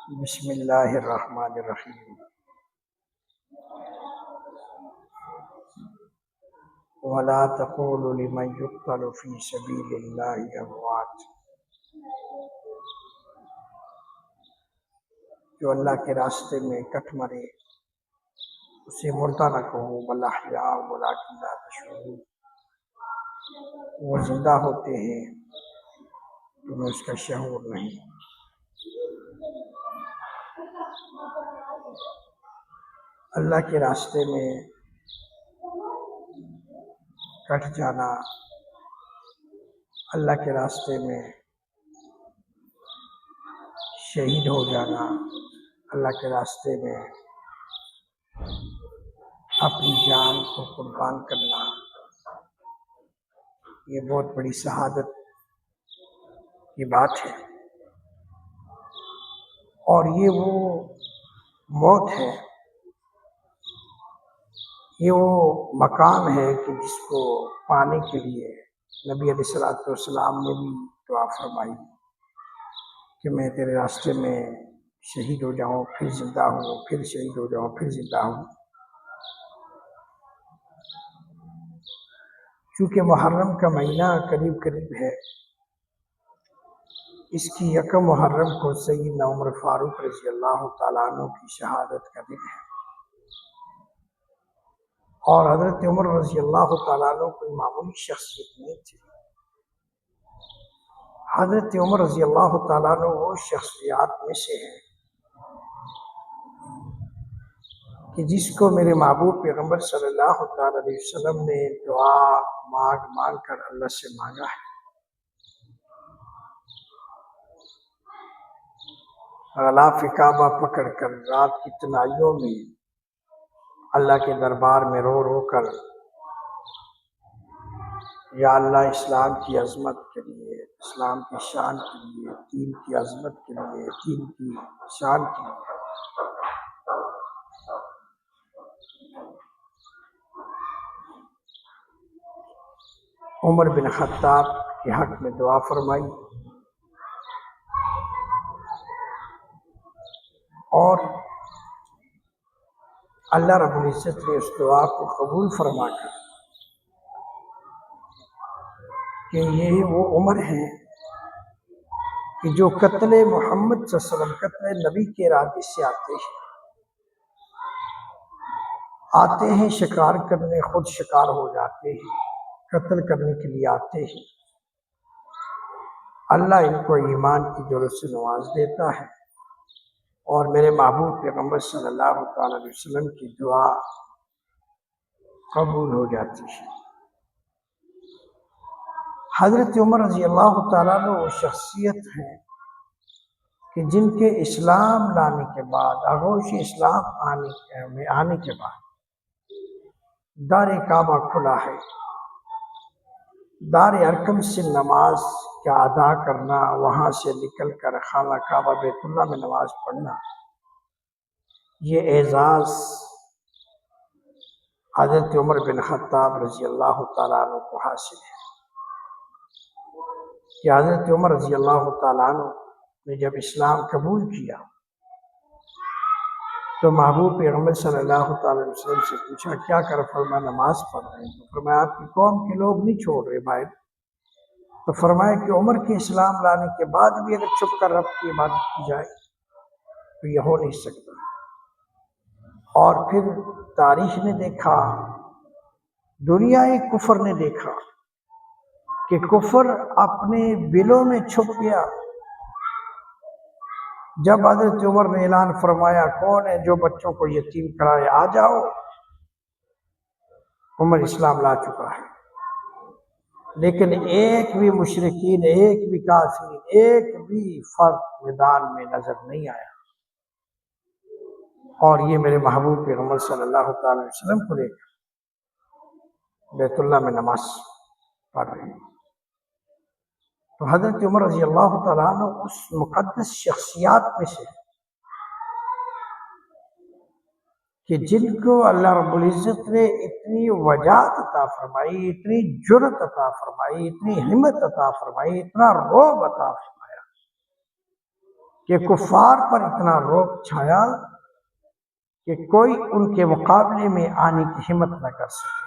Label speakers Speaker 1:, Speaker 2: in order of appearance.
Speaker 1: بسم اللہ الرحمن الرحیم ولا تقولوا لمن يقتل في سبيل الله اموات، جو اللہ کے راستے میں کٹ مرے اسے مردہ نہ کہو بل احیاء ولکن لا تشعرون، وہ زندہ ہوتے ہیں تمہیں اس کا شعور نہیں۔ اللہ کے راستے میں کٹ جانا، اللہ کے راستے میں شہید ہو جانا، اللہ کے راستے میں اپنی جان کو قربان کرنا، یہ بہت بڑی شہادت کی بات ہے، اور یہ وہ موت ہے، یہ وہ مقام ہے کہ جس کو پانے کے لیے نبی علیہ السلام نے بھی دعا فرمائی کہ میں تیرے راستے میں شہید ہو جاؤں، پھر زندہ ہوں، پھر شہید ہو جاؤں، پھر زندہ ہوں۔ چونکہ محرم کا مہینہ قریب قریب ہے، اس کی یکم محرم کو سیدنا عمر فاروق رضی اللہ تعالیٰ عنہ کی شہادت کا دن ہے، اور حضرت عمر رضی اللہ تعالیٰ عنہ کوئی معمولی شخصیت نہیں تھی۔ حضرت عمر رضی اللہ تعالیٰ عنہ وہ شخصیات میں سے ہیں کہ جس کو میرے محبوب پیغمبر صلی اللہ تعالیٰ علیہ وسلم نے دعا مانگ کر اللہ سے مانگا ہے۔ غلاف کعبہ پکڑ کر رات کی تنہائیوں میں اللہ کے دربار میں رو رو کر یا اللہ اسلام کی عظمت کے لیے، اسلام کی شان کے لیے، دین کی عظمت کے لیے، دین کی شان کے لیے عمر بن خطاب کے حق میں دعا فرمائی، اور اللہ رب العزت نے اس دعا کو قبول فرما کر کہ یہ وہ عمر ہیں کہ جو قتل محمد صلی اللہ علیہ وسلم، قتل نبی کے ارادے سے آتے ہیں شکار کرنے، خود شکار ہو جاتے ہیں، قتل کرنے کے لیے آتے ہیں، اللہ ان کو ایمان کی دولت سے نواز دیتا ہے، اور میرے محبوب پیغمبر صلی اللہ تعالیٰ علیہ وسلم کی دعا قبول ہو جاتی ہے۔ حضرت عمر رضی اللہ تعالیٰ عنہ وہ شخصیت ہیں کہ جن کے اسلام لانے کے بعد، آغوش اسلام آنے کے بعد دار کعبہ کھلا ہے، دار ارقم سے نماز کا ادا کرنا، وہاں سے نکل کر خانہ کعبہ بیت اللہ میں نماز پڑھنا، یہ اعزاز حضرت عمر بن خطاب رضی اللہ تعالیٰ عنہ کو حاصل ہے کہ حضرت عمر رضی اللہ تعالیٰ عنہ نے جب اسلام قبول کیا تو محبوب پیغمبر صلی اللہ تعالیٰ علیہ وسلم سے پوچھا کیا کر؟ فرمایا نماز پڑھ رہے ہیں۔ تو فرمایا آپ کی قوم کے لوگ نہیں چھوڑ رہے بھائی؟ تو فرمایا کہ عمر کے اسلام لانے کے بعد بھی اگر چھپ کر رب کی عبادت کی جائے تو یہ ہو نہیں سکتا۔ اور پھر تاریخ نے دیکھا، دنیا کفر نے دیکھا کہ کفر اپنے دلوں میں چھپ گیا۔ جب حضرت عمر نے اعلان فرمایا کون ہے جو بچوں کو یتیم کرائے، آ جاؤ، عمر اسلام لا چکا ہے، لیکن ایک بھی مشرکین، ایک بھی کافر، ایک بھی فرد میدان میں نظر نہیں آیا، اور یہ میرے محبوب پیغمبر صلی اللہ تعالی وسلم کو لے کر بیت اللہ میں نماز پڑھ رہے ہیں۔ تو حضرت عمر رضی اللہ تعالیٰ عنہ اس مقدس شخصیات میں سے کہ جن کو اللہ رب العزت نے اتنی وجاہت عطا فرمائی، اتنی جرأت عطا فرمائی، اتنی ہمت عطا فرمائی، اتنا رعب عطا فرمایا کہ کفار پر اتنا روک چھایا کہ کوئی ان کے مقابلے میں آنے کی ہمت نہ کر سکے۔